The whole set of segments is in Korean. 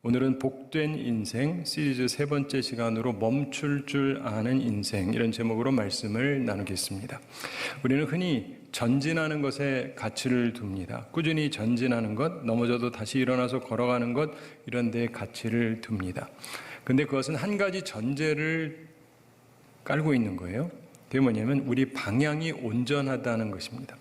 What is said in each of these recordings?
오늘은 복된 인생 시리즈 세 번째 시간으로 멈출 줄 아는 인생, 이런 제목으로 말씀을 나누겠습니다. 우리는 흔히 전진하는 것에 가치를 둡니다. 꾸준히 전진하는 것, 넘어져도 다시 일어나서 걸어가는 것, 이런 데에 가치를 둡니다. 근데 그것은 한 가지 전제를 깔고 있는 거예요. 그게 뭐냐면 우리 방향이 온전하다는 것입니다.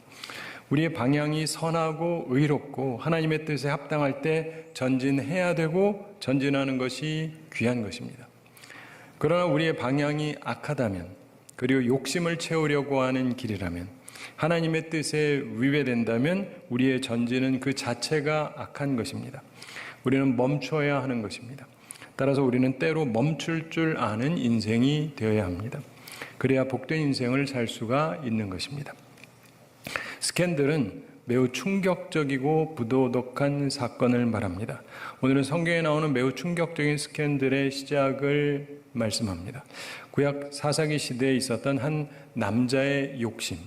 우리의 방향이 선하고 의롭고 하나님의 뜻에 합당할 때 전진해야 되고 전진하는 것이 귀한 것입니다. 그러나 우리의 방향이 악하다면, 그리고 욕심을 채우려고 하는 길이라면, 하나님의 뜻에 위배된다면 우리의 전진은 그 자체가 악한 것입니다. 우리는 멈춰야 하는 것입니다. 따라서 우리는 때로 멈출 줄 아는 인생이 되어야 합니다. 그래야 복된 인생을 살 수가 있는 것입니다. 스캔들은 매우 충격적이고 부도덕한 사건을 말합니다. 오늘은 성경에 나오는 매우 충격적인 스캔들의 시작을 말씀합니다. 구약 사사기 시대에 있었던 한 남자의 욕심,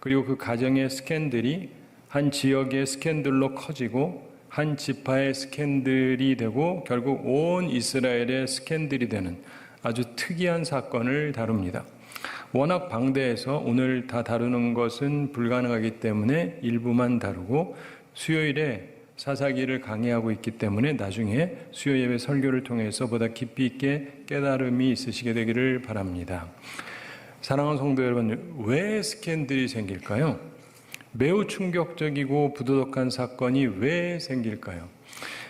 그리고 그 가정의 스캔들이 한 지역의 스캔들로 커지고 한 지파의 스캔들이 되고 결국 온 이스라엘의 스캔들이 되는 아주 특이한 사건을 다룹니다. 워낙 방대해서 오늘 다 다루는 것은 불가능하기 때문에 일부만 다루고, 수요일에 사사기를 강의하고 있기 때문에 나중에 수요 예배 설교를 통해서 보다 깊이 있게 깨달음이 있으시게 되기를 바랍니다. 사랑하는 성도 여러분, 왜 스캔들이 생길까요? 매우 충격적이고 부도덕한 사건이 왜 생길까요?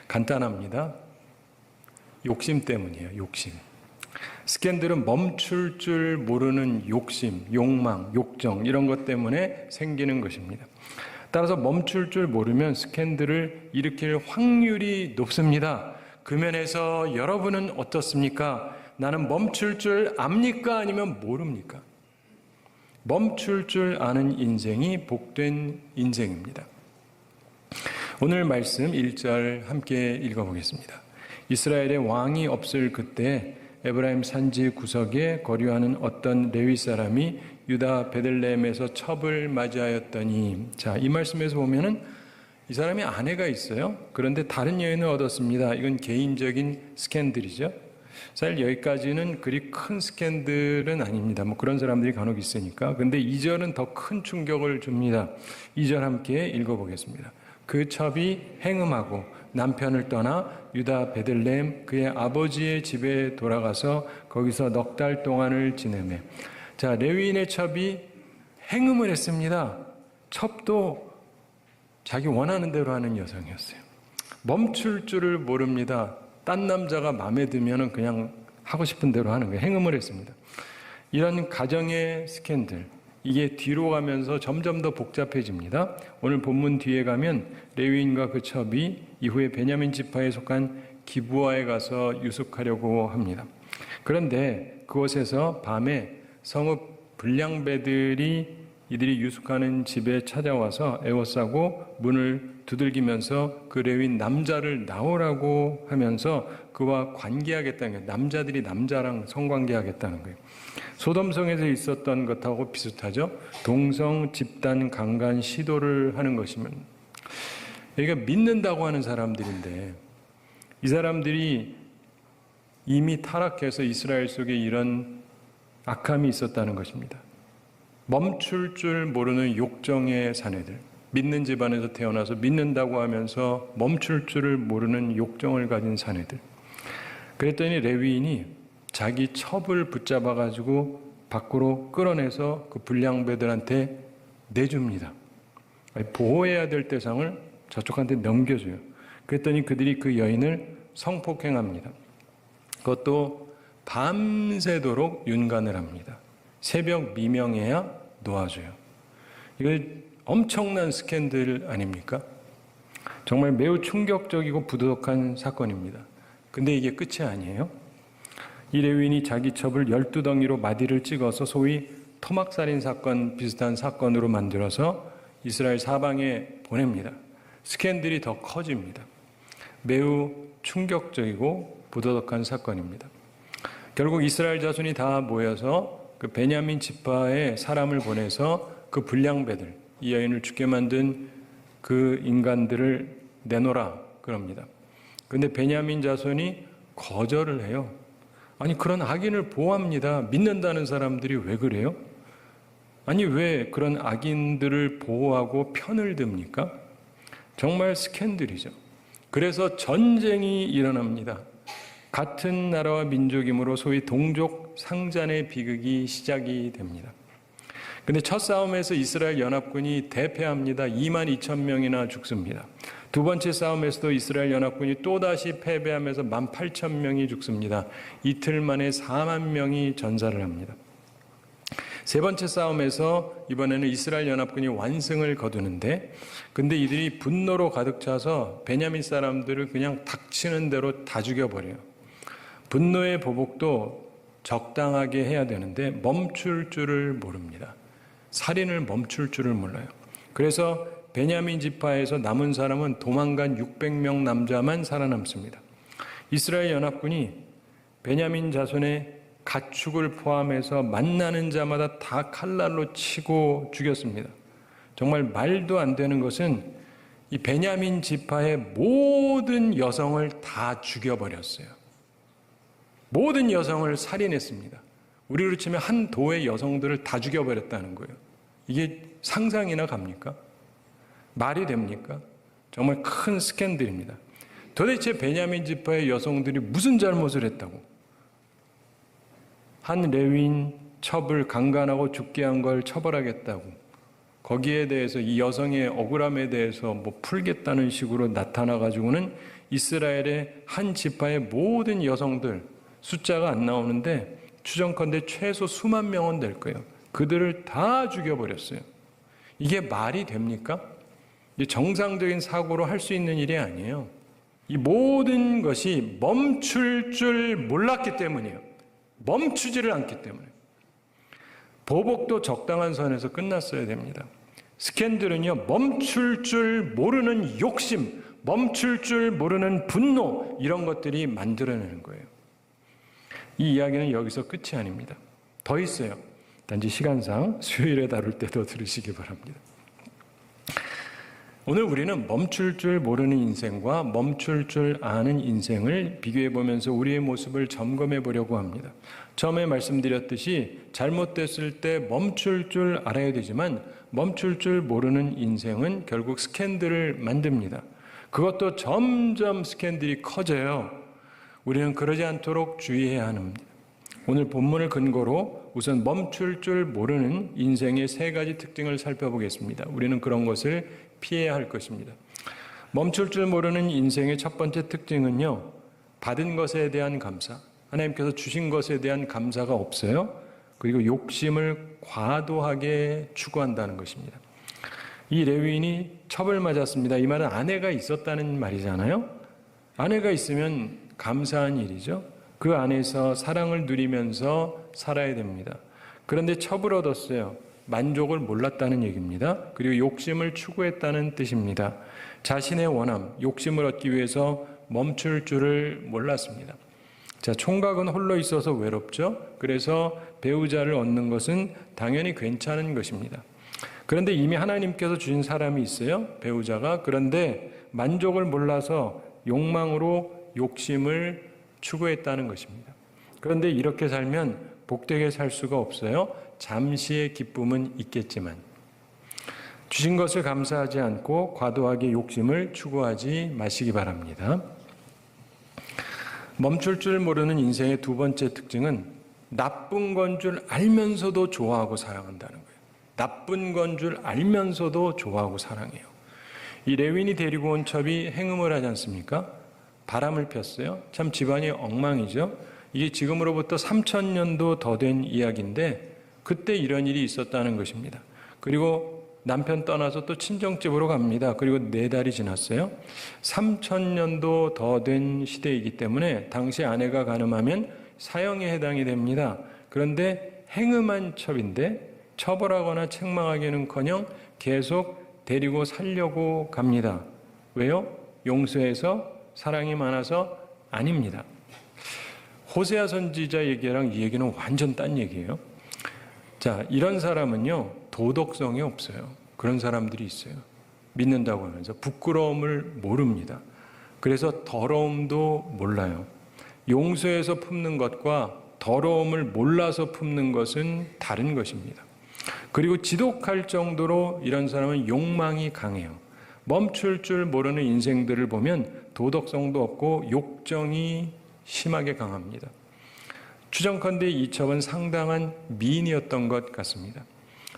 간단합니다. 욕심 때문이에요. 욕심. 스캔들은 멈출 줄 모르는 욕심, 욕망, 욕정, 이런 것 때문에 생기는 것입니다. 따라서 멈출 줄 모르면 스캔들을 일으킬 확률이 높습니다. 그 면에서 여러분은 어떻습니까? 나는 멈출 줄 압니까? 아니면 모릅니까? 멈출 줄 아는 인생이 복된 인생입니다. 오늘 말씀 1절 함께 읽어보겠습니다. 이스라엘의 왕이 없을 그때 에브라임 산지 구석에 거류하는 어떤 레위 사람이 유다 베들레헴에서 첩을 맞이하였더니, 자, 이 말씀에서 보면은 이 사람이 아내가 있어요. 그런데 다른 여인을 얻었습니다. 이건 개인적인 스캔들이죠. 사실 여기까지는 그리 큰 스캔들은 아닙니다. 뭐 그런 사람들이 간혹 있으니까. 근데 2절은 더 큰 충격을 줍니다. 2절 함께 읽어보겠습니다. 그 첩이 행음하고 남편을 떠나 유다 베들레헴 그의 아버지의 집에 돌아가서 거기서 넉 달 동안을 지내매. 자, 레위인의 첩이 행음을 했습니다. 첩도 자기 원하는 대로 하는 여성이었어요. 멈출 줄을 모릅니다. 딴 남자가 마음에 들면 그냥 하고 싶은 대로 하는 거예요. 행음을 했습니다. 이런 가정의 스캔들, 이게 뒤로 가면서 점점 더 복잡해집니다. 오늘 본문 뒤에 가면 레위인과 그 첩이 이후에 베냐민 지파에 속한 기브아에 가서 유숙하려고 합니다. 그런데 그곳에서 밤에 성읍 불량배들이 이들이 유숙하는 집에 찾아와서 에워싸고 문을 두들기면서 그 레위인 남자를 나오라고 하면서 그와 관계하겠다는 거예요. 남자들이 남자랑 성관계하겠다는 거예요. 소돔성에서 있었던 것하고 비슷하죠. 동성 집단 강간 시도를 하는 것이면, 여기가 믿는다고 하는 사람들인데 이 사람들이 이미 타락해서 이스라엘 속에 이런 악함이 있었다는 것입니다. 멈출 줄 모르는 욕정의 사내들, 믿는 집안에서 태어나서 믿는다고 하면서 멈출 줄을 모르는 욕정을 가진 사내들. 그랬더니 레위인이 자기 첩을 붙잡아가지고 밖으로 끌어내서 그 불량배들한테 내줍니다. 보호해야 될 대상을 저쪽한테 넘겨줘요. 그랬더니 그들이 그 여인을 성폭행합니다. 그것도 밤새도록 윤간을 합니다. 새벽 미명에야 놓아줘요. 이거 엄청난 스캔들 아닙니까? 정말 매우 충격적이고 부도덕한 사건입니다. 근데 이게 끝이 아니에요. 이 레위인이 자기 첩을 12덩이로 마디를 찍어서 소위 토막살인 사건 비슷한 사건으로 만들어서 이스라엘 사방에 보냅니다. 스캔들이 더 커집니다. 매우 충격적이고 부도덕한 사건입니다. 결국 이스라엘 자손이 다 모여서 그 베냐민 지파에 사람을 보내서 그 불량배들, 이 여인을 죽게 만든 그 인간들을 내놓으라 그럽니다. 그런데 베냐민 자손이 거절을 해요. 아니, 그런 악인을 보호합니다. 믿는다는 사람들이 왜 그래요? 아니, 왜 그런 악인들을 보호하고 편을 듭니까? 정말 스캔들이죠. 그래서 전쟁이 일어납니다. 같은 나라와 민족이므로 소위 동족 상잔의 비극이 시작이 됩니다. 근데 첫 싸움에서 이스라엘 연합군이 대패합니다. 22,000명이나 죽습니다. 두 번째 싸움에서도 이스라엘 연합군이 또다시 패배하면서 18,000명이 죽습니다. 이틀 만에 4만 명이 전사를 합니다. 세 번째 싸움에서 이번에는 이스라엘 연합군이 완승을 거두는데, 근데 이들이 분노로 가득 차서 베냐민 사람들을 그냥 닥치는 대로 다 죽여버려요. 분노의 보복도 적당하게 해야 되는데 멈출 줄을 모릅니다. 살인을 멈출 줄을 몰라요. 그래서 베냐민 지파에서 남은 사람은 도망간 600명 남자만 살아남습니다. 이스라엘 연합군이 베냐민 자손의 가축을 포함해서 만나는 자마다 다 칼날로 치고 죽였습니다. 정말 말도 안 되는 것은 이 베냐민 지파의 모든 여성을 다 죽여버렸어요. 모든 여성을 살인했습니다. 우리로 치면 한 도의 여성들을 다 죽여버렸다는 거예요. 이게 상상이나 갑니까? 말이 됩니까? 정말 큰 스캔들입니다. 도대체 베냐민 지파의 여성들이 무슨 잘못을 했다고? 한 레위인 첩을 강간하고 죽게 한 걸 처벌하겠다고, 거기에 대해서 이 여성의 억울함에 대해서 뭐 풀겠다는 식으로 나타나가지고는 이스라엘의 한 지파의 모든 여성들, 숫자가 안 나오는데 추정컨대 최소 수만 명은 될 거예요. 그들을 다 죽여버렸어요. 이게 말이 됩니까? 정상적인 사고로 할 수 있는 일이 아니에요. 이 모든 것이 멈출 줄 몰랐기 때문이에요. 멈추지를 않기 때문에. 보복도 적당한 선에서 끝났어야 됩니다. 스캔들은요, 멈출 줄 모르는 욕심, 멈출 줄 모르는 분노, 이런 것들이 만들어내는 거예요. 이 이야기는 여기서 끝이 아닙니다. 더 있어요. 단지 시간상 수요일에 다룰 때 더 들으시기 바랍니다. 오늘 우리는 멈출 줄 모르는 인생과 멈출 줄 아는 인생을 비교해 보면서 우리의 모습을 점검해 보려고 합니다. 처음에 말씀드렸듯이 잘못됐을 때 멈출 줄 알아야 되지만 멈출 줄 모르는 인생은 결국 스캔들을 만듭니다. 그것도 점점 스캔들이 커져요. 우리는 그러지 않도록 주의해야 합니다. 오늘 본문을 근거로 우선 멈출 줄 모르는 인생의 세 가지 특징을 살펴보겠습니다. 우리는 그런 것을 피해야 할 것입니다. 멈출 줄 모르는 인생의 첫 번째 특징은요, 받은 것에 대한 감사, 하나님께서 주신 것에 대한 감사가 없어요. 그리고 욕심을 과도하게 추구한다는 것입니다. 이 레위인이 첩을 맞았습니다. 이 말은 아내가 있었다는 말이잖아요. 아내가 있으면 감사한 일이죠. 그 안에서 사랑을 누리면서 살아야 됩니다. 그런데 첩을 얻었어요. 만족을 몰랐다는 얘기입니다. 그리고 욕심을 추구했다는 뜻입니다. 자신의 원함, 욕심을 얻기 위해서 멈출 줄을 몰랐습니다. 자, 총각은 홀로 있어서 외롭죠. 그래서 배우자를 얻는 것은 당연히 괜찮은 것입니다. 그런데 이미 하나님께서 주신 사람이 있어요. 배우자가. 그런데 만족을 몰라서 욕망으로 욕심을 추구했다는 것입니다. 그런데 이렇게 살면 복되게 살 수가 없어요. 잠시의 기쁨은 있겠지만 주신 것을 감사하지 않고 과도하게 욕심을 추구하지 마시기 바랍니다. 멈출 줄 모르는 인생의 두 번째 특징은 나쁜 건 줄 알면서도 좋아하고 사랑한다는 거예요. 나쁜 건 줄 알면서도 좋아하고 사랑해요. 이 레윈이 데리고 온 첩이 행음을 하지 않습니까? 바람을 폈어요. 참 집안이 엉망이죠. 이게 지금으로부터 3000년도 더 된 이야기인데 그때 이런 일이 있었다는 것입니다. 그리고 남편 떠나서 또 친정집으로 갑니다. 그리고 4달이 지났어요. 3000년도 더 된 시대이기 때문에 당시 아내가 간음하면 사형에 해당이 됩니다. 그런데 행음한 첩인데 처벌하거나 책망하기는커녕 계속 데리고 살려고 갑니다. 왜요? 용서해서 사랑이 많아서 아닙니다. 호세아 선지자 얘기랑 이 얘기는 완전 딴 얘기예요. 자, 이런 사람은요, 도덕성이 없어요. 그런 사람들이 있어요. 믿는다고 하면서 부끄러움을 모릅니다. 그래서 더러움도 몰라요. 용서해서 품는 것과 더러움을 몰라서 품는 것은 다른 것입니다. 그리고 지독할 정도로 이런 사람은 욕망이 강해요. 멈출 줄 모르는 인생들을 보면 도덕성도 없고 욕정이 심하게 강합니다. 추정컨대 이 첩은 상당한 미인이었던 것 같습니다.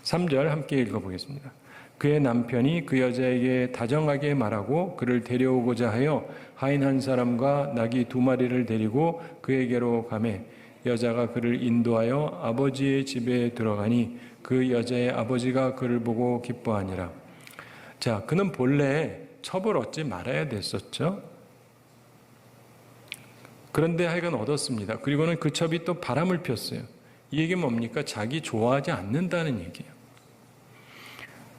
3절 함께 읽어보겠습니다. 그의 남편이 그 여자에게 다정하게 말하고 그를 데려오고자 하여 하인 한 사람과 나귀 2마리를 데리고 그에게로 가매 여자가 그를 인도하여 아버지의 집에 들어가니 그 여자의 아버지가 그를 보고 기뻐하니라. 자, 그는 본래 첩을 얻지 말아야 됐었죠. 그런데 하여간 얻었습니다. 그리고는 그 첩이 또 바람을 폈어요. 이 얘기는 뭡니까? 자기 좋아하지 않는다는 얘기예요.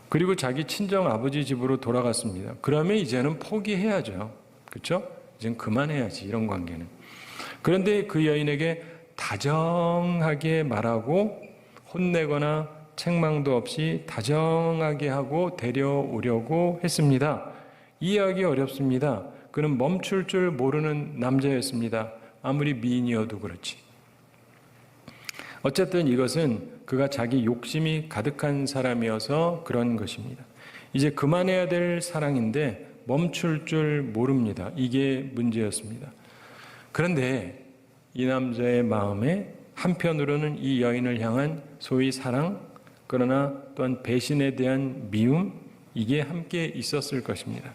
그리고 자기 친정 아버지 집으로 돌아갔습니다. 그러면 이제는 포기해야죠. 그렇죠? 이제는 그만해야지, 이런 관계는. 그런데 그 여인에게 다정하게 말하고 혼내거나 책망도 없이 다정하게 하고 데려오려고 했습니다. 이해하기 어렵습니다. 그는 멈출 줄 모르는 남자였습니다. 아무리 미인이어도 그렇지. 어쨌든 이것은 그가 자기 욕심이 가득한 사람이어서 그런 것입니다. 이제 그만해야 될 사랑인데 멈출 줄 모릅니다. 이게 문제였습니다. 그런데 이 남자의 마음에 한편으로는 이 여인을 향한 소위 사랑, 그러나 또한 배신에 대한 미움, 이게 함께 있었을 것입니다.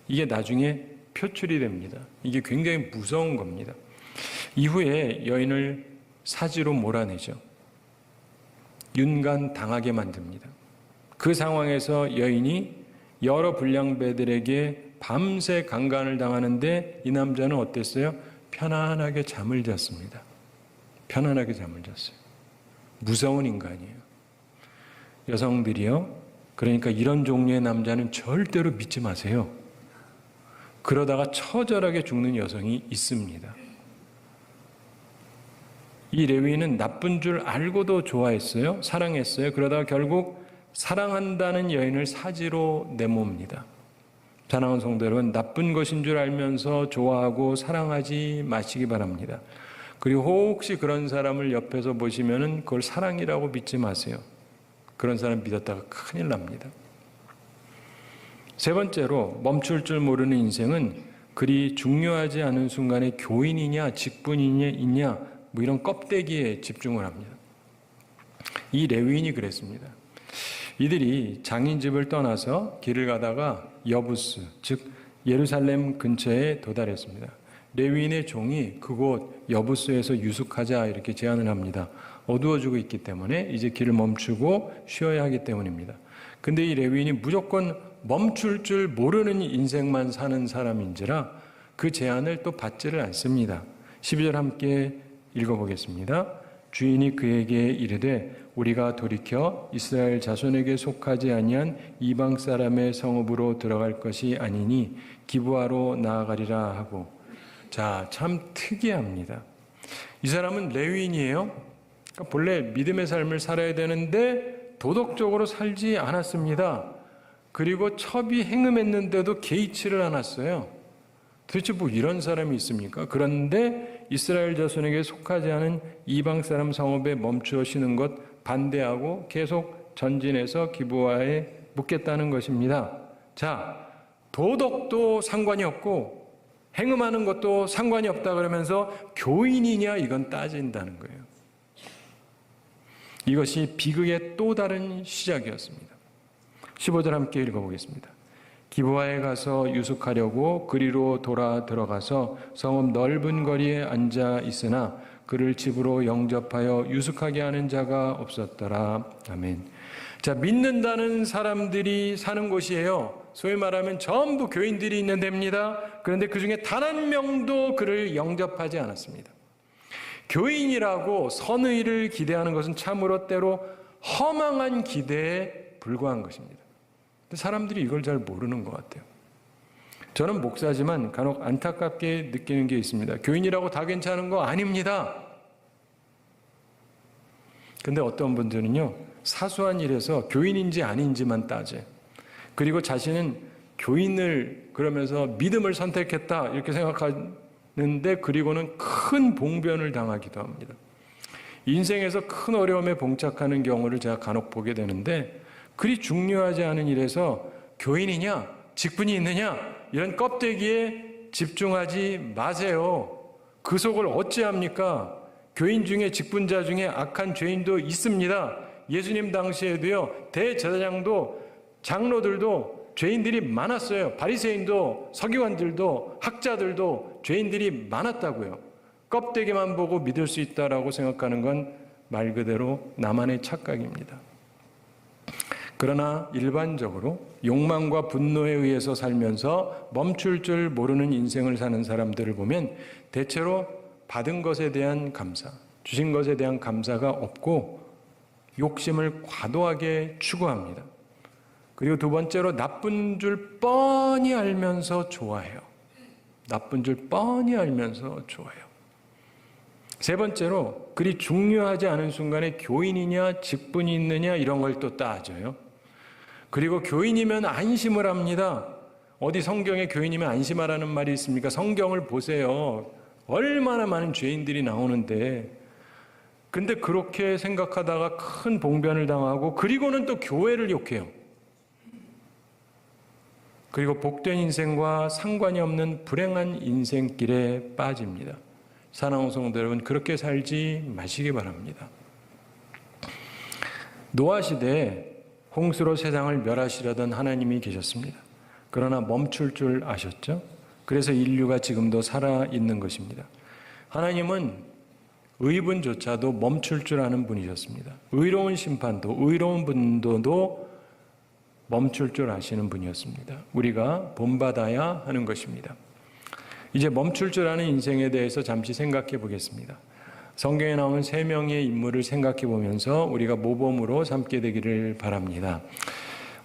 이게 나중에 표출이 됩니다. 이게 굉장히 무서운 겁니다. 이후에 여인을 사지로 몰아내죠. 윤간당하게 만듭니다. 그 상황에서 여인이 여러 불량배들에게 밤새 강간을 당하는데 이 남자는 어땠어요? 편안하게 잠을 잤습니다. 편안하게 잠을 잤어요. 무서운 인간이에요. 여성들이요. 그러니까 이런 종류의 남자는 절대로 믿지 마세요. 그러다가 처절하게 죽는 여성이 있습니다. 이 레위인은 나쁜 줄 알고도 좋아했어요. 사랑했어요. 그러다가 결국 사랑한다는 여인을 사지로 내모읍니다. 사랑하는 성도 여러분, 나쁜 것인 줄 알면서 좋아하고 사랑하지 마시기 바랍니다. 그리고 혹시 그런 사람을 옆에서 보시면은 그걸 사랑이라고 믿지 마세요. 그런 사람 믿었다가 큰일 납니다. 세 번째로, 멈출 줄 모르는 인생은 그리 중요하지 않은 순간에 교인이냐 직분이냐 뭐 이런 껍데기에 집중을 합니다. 이 레위인이 그랬습니다. 이들이 장인집을 떠나서 길을 가다가 여부스, 즉 예루살렘 근처에 도달했습니다. 레위인의 종이 그곳 여부스에서 유숙하자 이렇게 제안을 합니다. 어두워지고 있기 때문에 이제 길을 멈추고 쉬어야 하기 때문입니다. 근데 이 레위인이 무조건 멈출 줄 모르는 인생만 사는 사람인지라 그 제안을 또 받지를 않습니다. 12절 함께 읽어보겠습니다. 주인이 그에게 이르되 우리가 돌이켜 이스라엘 자손에게 속하지 아니한 이방 사람의 성읍으로 들어갈 것이 아니니 기브아로 나아가리라 하고. 자, 참 특이합니다. 이 사람은 레위인이에요. 그러니까 본래 믿음의 삶을 살아야 되는데 도덕적으로 살지 않았습니다. 그리고 첩이 행음했는데도 개의치를 않았어요. 도대체 뭐 이런 사람이 있습니까? 그런데 이스라엘 자손에게 속하지 않은 이방 사람 성읍에 멈추어 쉬는 것 반대하고 계속 전진해서 기브아에 묵겠다는 것입니다. 자, 도덕도 상관이 없고 행음하는 것도 상관이 없다 그러면서 교인이냐 이건 따진다는 거예요. 이것이 비극의 또 다른 시작이었습니다. 15절 함께 읽어보겠습니다. 기브아에 가서 유숙하려고 그리로 돌아 들어가서 성읍 넓은 거리에 앉아 있으나 그를 집으로 영접하여 유숙하게 하는 자가 없었더라. 아멘. 자, 믿는다는 사람들이 사는 곳이에요. 소위 말하면 전부 교인들이 있는 데입니다. 그런데 그 중에 단 한 명도 그를 영접하지 않았습니다. 교인이라고 선의를 기대하는 것은 참으로 때로 허망한 기대에 불과한 것입니다. 근데 사람들이 이걸 잘 모르는 것 같아요. 저는 목사지만 간혹 안타깝게 느끼는 게 있습니다. 교인이라고 다 괜찮은 거 아닙니다. 근데 어떤 분들은요, 사소한 일에서 교인인지 아닌지만 따져요. 그리고 자신은 교인을 그러면서 믿음을 선택했다 이렇게 생각하는데 그리고는 큰 봉변을 당하기도 합니다. 인생에서 큰 어려움에 봉착하는 경우를 제가 간혹 보게 되는데 그리 중요하지 않은 일에서 교인이냐 직분이 있느냐 이런 껍데기에 집중하지 마세요. 그 속을 어찌합니까? 교인 중에 직분자 중에 악한 죄인도 있습니다. 예수님 당시에도요, 대제사장도 장로들도 죄인들이 많았어요. 바리새인도 서기관들도 학자들도 죄인들이 많았다고요. 껍데기만 보고 믿을 수 있다라고 생각하는 건 말 그대로 나만의 착각입니다. 그러나 일반적으로 욕망과 분노에 의해서 살면서 멈출 줄 모르는 인생을 사는 사람들을 보면 대체로 받은 것에 대한 감사, 주신 것에 대한 감사가 없고 욕심을 과도하게 추구합니다. 그리고 두 번째로 나쁜 줄 뻔히 알면서 좋아해요. 나쁜 줄 뻔히 알면서 좋아해요. 세 번째로 그리 중요하지 않은 순간에 교인이냐 직분이 있느냐 이런 걸 또 따져요. 그리고 교인이면 안심을 합니다. 어디 성경에 교인이면 안심하라는 말이 있습니까? 성경을 보세요. 얼마나 많은 죄인들이 나오는데 근데 그렇게 생각하다가 큰 봉변을 당하고 그리고는 또 교회를 욕해요. 그리고 복된 인생과 상관이 없는 불행한 인생길에 빠집니다. 사랑하는 성도 여러분, 그렇게 살지 마시기 바랍니다. 노아 시대에 홍수로 세상을 멸하시려던 하나님이 계셨습니다. 그러나 멈출 줄 아셨죠? 그래서 인류가 지금도 살아있는 것입니다. 하나님은 의분조차도 멈출 줄 아는 분이셨습니다. 의로운 심판도 의로운 분도도 멈출 줄 아시는 분이었습니다. 우리가 본받아야 하는 것입니다. 이제 멈출 줄 아는 인생에 대해서 잠시 생각해 보겠습니다. 성경에 나오는 3명의 인물을 생각해 보면서 우리가 모범으로 삼게 되기를 바랍니다.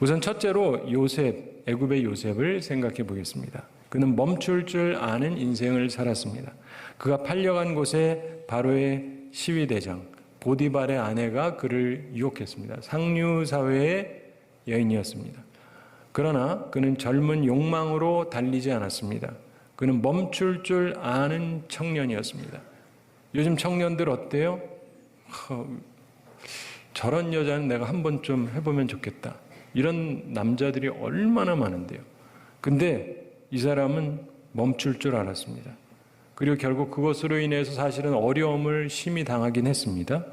우선 첫째로 요셉, 애굽의 요셉을 생각해 보겠습니다. 그는 멈출 줄 아는 인생을 살았습니다. 그가 팔려간 곳에 바로의 시위대장 보디발의 아내가 그를 유혹했습니다. 상류 사회의 여인이었습니다. 그러나 그는 젊은 욕망으로 달리지 않았습니다. 그는 멈출 줄 아는 청년이었습니다. 요즘 청년들 어때요? 저런 여자는 내가 한번 좀 해보면 좋겠다. 이런 남자들이 얼마나 많은데요. 근데 이 사람은 멈출 줄 알았습니다. 그리고 결국 그것으로 인해서 사실은 어려움을 심히 당하긴 했습니다.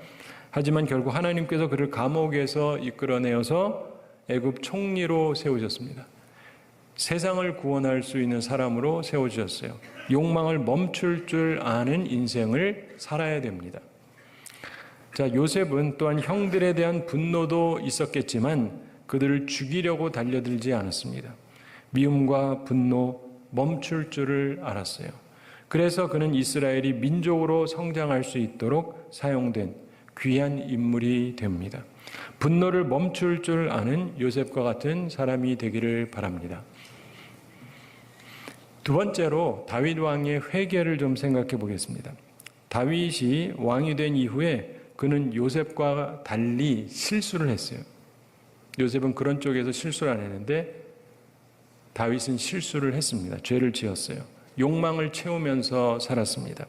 하지만 결국 하나님께서 그를 감옥에서 이끌어내어서 애굽 총리로 세우셨습니다. 세상을 구원할 수 있는 사람으로 세워주셨어요. 욕망을 멈출 줄 아는 인생을 살아야 됩니다. 자, 요셉은 또한 형들에 대한 분노도 있었겠지만 그들을 죽이려고 달려들지 않았습니다. 미움과 분노 멈출 줄을 알았어요. 그래서 그는 이스라엘이 민족으로 성장할 수 있도록 사용된 귀한 인물이 됩니다. 분노를 멈출 줄 아는 요셉과 같은 사람이 되기를 바랍니다. 두 번째로 다윗 왕의 회개를 좀 생각해 보겠습니다. 다윗이 왕이 된 이후에 그는 요셉과 달리 실수를 했어요. 요셉은 그런 쪽에서 실수를 안 했는데 다윗은 실수를 했습니다. 죄를 지었어요. 욕망을 채우면서 살았습니다.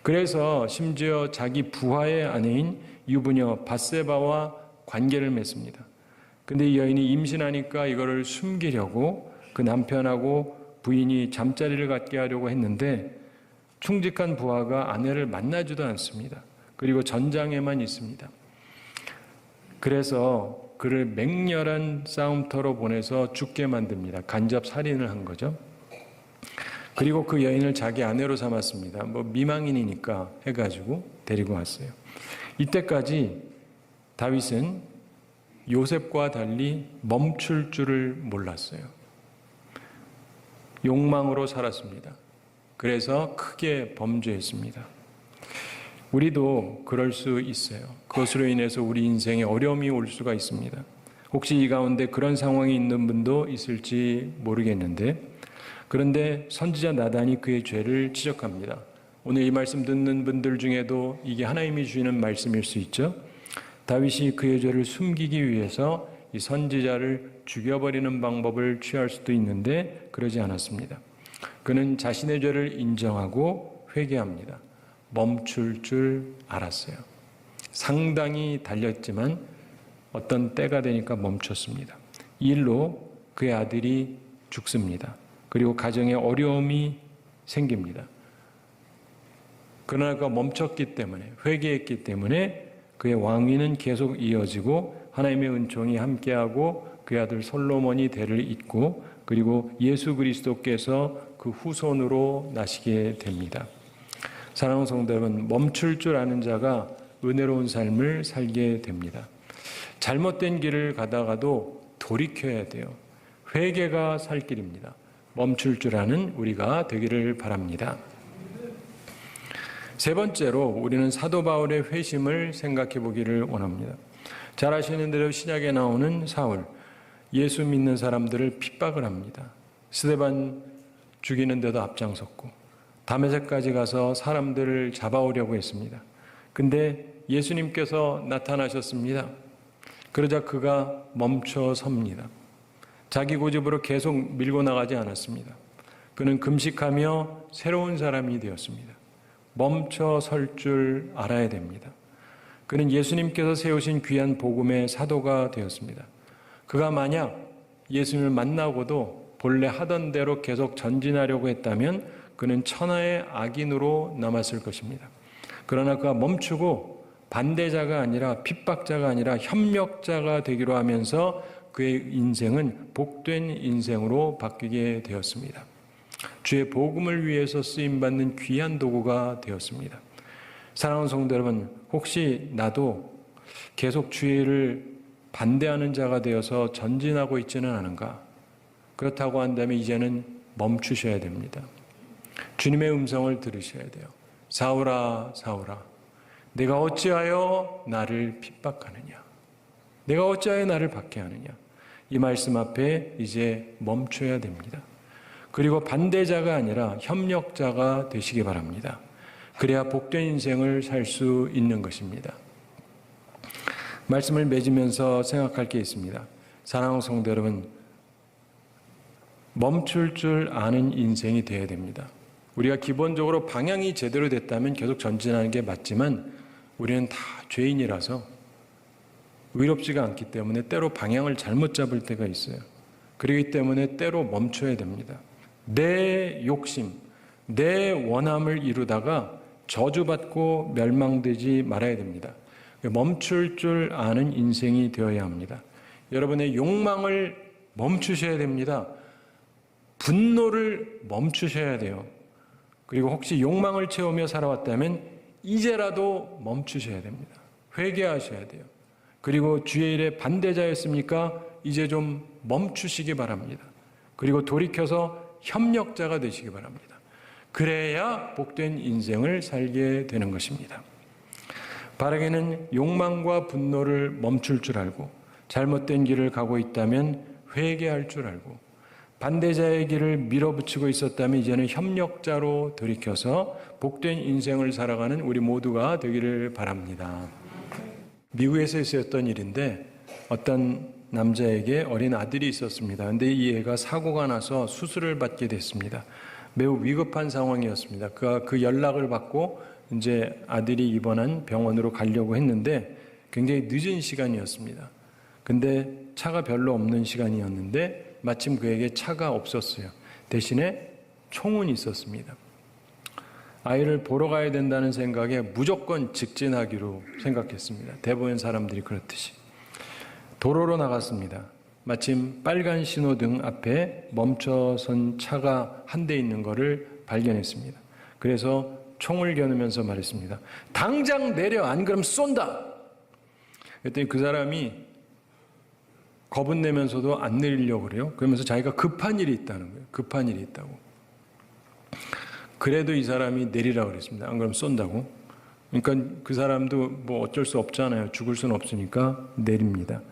그래서 심지어 자기 부하의 아내인 유부녀 밧세바와 관계를 맺습니다. 근데 이 여인이 임신하니까 이거를 숨기려고 그 남편하고 부인이 잠자리를 갖게 하려고 했는데 충직한 부하가 아내를 만나지도 않습니다. 그리고 전장에만 있습니다. 그래서 그를 맹렬한 싸움터로 보내서 죽게 만듭니다. 간접 살인을 한 거죠. 그리고 그 여인을 자기 아내로 삼았습니다. 미망인이니까 해가지고 데리고 왔어요. 이때까지 다윗은 요셉과 달리 멈출 줄을 몰랐어요. 욕망으로 살았습니다. 그래서 크게 범죄했습니다. 우리도 그럴 수 있어요. 그것으로 인해서 우리 인생에 어려움이 올 수가 있습니다. 혹시 이 가운데 그런 상황이 있는 분도 있을지 모르겠는데 그런데 선지자 나단이 그의 죄를 지적합니다. 오늘 이 말씀 듣는 분들 중에도 이게 하나님이 주시는 말씀일 수 있죠. 다윗이 그의 죄를 숨기기 위해서 이 선지자를 죽여버리는 방법을 취할 수도 있는데 그러지 않았습니다. 그는 자신의 죄를 인정하고 회개합니다. 멈출 줄 알았어요. 상당히 달렸지만 어떤 때가 되니까 멈췄습니다. 이 일로 그의 아들이 죽습니다. 그리고 가정에 어려움이 생깁니다. 그러나 그가 멈췄기 때문에, 회개했기 때문에 그의 왕위는 계속 이어지고 하나님의 은총이 함께하고 그의 아들 솔로몬이 대를 잇고 그리고 예수 그리스도께서 그 후손으로 나시게 됩니다. 사랑하는 성도 여러분, 멈출 줄 아는 자가 은혜로운 삶을 살게 됩니다. 잘못된 길을 가다가도 돌이켜야 돼요. 회개가 살 길입니다. 멈출 줄 아는 우리가 되기를 바랍니다. 세 번째로 우리는 사도 바울의 회심을 생각해 보기를 원합니다. 잘 아시는 대로 신약에 나오는 사울, 예수 믿는 사람들을 핍박을 합니다. 스데반 죽이는 데도 앞장섰고 다메섹까지 가서 사람들을 잡아오려고 했습니다. 근데 예수님께서 나타나셨습니다. 그러자 그가 멈춰 섭니다. 자기 고집으로 계속 밀고 나가지 않았습니다. 그는 금식하며 새로운 사람이 되었습니다. 멈춰 설 줄 알아야 됩니다. 그는 예수님께서 세우신 귀한 복음의 사도가 되었습니다. 그가 만약 예수님을 만나고도 본래 하던 대로 계속 전진하려고 했다면 그는 천하의 악인으로 남았을 것입니다. 그러나 그가 멈추고 반대자가 아니라 핍박자가 아니라 협력자가 되기로 하면서 그의 인생은 복된 인생으로 바뀌게 되었습니다. 주의 복음을 위해서 쓰임받는 귀한 도구가 되었습니다. 사랑하는 성도 여러분, 혹시 나도 계속 주의를 반대하는 자가 되어서 전진하고 있지는 않은가? 그렇다고 한다면 이제는 멈추셔야 됩니다. 주님의 음성을 들으셔야 돼요. 사울아, 사울아, 내가 어찌하여 나를 핍박하느냐? 내가 어찌하여 나를 박해하느냐? 이 말씀 앞에 이제 멈춰야 됩니다. 그리고 반대자가 아니라 협력자가 되시기 바랍니다. 그래야 복된 인생을 살 수 있는 것입니다. 말씀을 맺으면서 생각할 게 있습니다. 사랑하는 성도 여러분, 멈출 줄 아는 인생이 되어야 됩니다. 우리가 기본적으로 방향이 제대로 됐다면 계속 전진하는 게 맞지만 우리는 다 죄인이라서 의롭지가 않기 때문에 때로 방향을 잘못 잡을 때가 있어요. 그렇기 때문에 때로 멈춰야 됩니다. 내 욕심, 내 원함을 이루다가 저주받고 멸망되지 말아야 됩니다. 멈출 줄 아는 인생이 되어야 합니다. 여러분의 욕망을 멈추셔야 됩니다. 분노를 멈추셔야 돼요. 그리고 혹시 욕망을 채우며 살아왔다면 이제라도 멈추셔야 됩니다. 회개하셔야 돼요. 그리고 주의 일에 반대자였습니까? 이제 좀 멈추시기 바랍니다. 그리고 돌이켜서 협력자가 되시기 바랍니다. 그래야 복된 인생을 살게 되는 것입니다. 바라기는 욕망과 분노를 멈출 줄 알고 잘못된 길을 가고 있다면 회개할 줄 알고 반대자의 길을 밀어붙이고 있었다면 이제는 협력자로 돌이켜서 복된 인생을 살아가는 우리 모두가 되기를 바랍니다. 미국에서 있었던 일인데 어떤 남자에게 어린 아들이 있었습니다. 그런데 이 애가 사고가 나서 수술을 받게 됐습니다. 매우 위급한 상황이었습니다. 그가 그 연락을 받고 이제 아들이 입원한 병원으로 가려고 했는데 굉장히 늦은 시간이었습니다. 근데 차가 별로 없는 시간이었는데 마침 그에게 차가 없었어요. 대신에 총은 있었습니다. 아이를 보러 가야 된다는 생각에 무조건 직진하기로 생각했습니다. 대부분 사람들이 그렇듯이. 도로로 나갔습니다. 마침 빨간 신호등 앞에 멈춰선 차가 한 대 있는 것을 발견했습니다. 그래서 총을 겨누면서 말했습니다. 당장 내려, 안 그러면 쏜다. 그랬더니 그 사람이 겁은 내면서도 안 내리려고 그래요. 그러면서 자기가 급한 일이 있다는 거예요. 급한 일이 있다고. 그래도 이 사람이 내리라고 그랬습니다. 안 그러면 쏜다고. 그러니까 그 사람도 뭐 어쩔 수 없잖아요. 죽을 수는 없으니까 내립니다.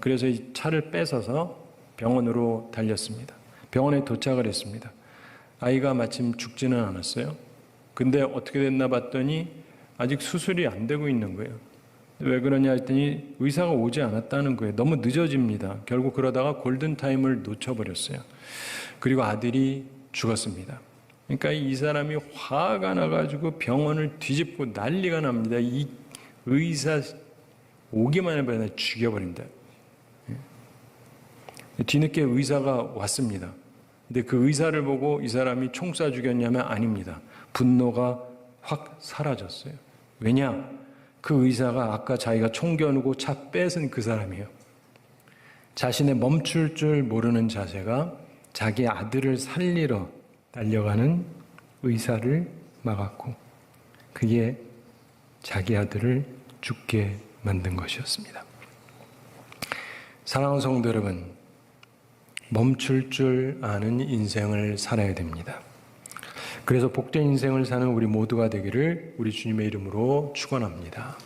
그래서 이 차를 뺏어서 병원으로 달렸습니다. 병원에 도착을 했습니다. 아이가 마침 죽지는 않았어요. 근데 어떻게 됐나 봤더니 아직 수술이 안 되고 있는 거예요. 왜 그러냐 했더니 의사가 오지 않았다는 거예요. 너무 늦어집니다. 결국 그러다가 골든타임을 놓쳐버렸어요. 그리고 아들이 죽었습니다. 그러니까 이 사람이 화가 나가지고 병원을 뒤집고 난리가 납니다. 이 의사 오기만 해봐야 죽여버린다. 뒤늦게 의사가 왔습니다. 근데 그 의사를 보고 이 사람이 총 쏴 죽였냐면 아닙니다. 분노가 확 사라졌어요. 왜냐? 그 의사가 아까 자기가 총 겨누고 차 뺏은 그 사람이에요. 자신의 멈출 줄 모르는 자세가 자기 아들을 살리러 달려가는 의사를 막았고 그게 자기 아들을 죽게 만든 것이었습니다. 사랑하는 성도 여러분, 멈출 줄 아는 인생을 살아야 됩니다. 그래서 복된 인생을 사는 우리 모두가 되기를 우리 주님의 이름으로 축원합니다.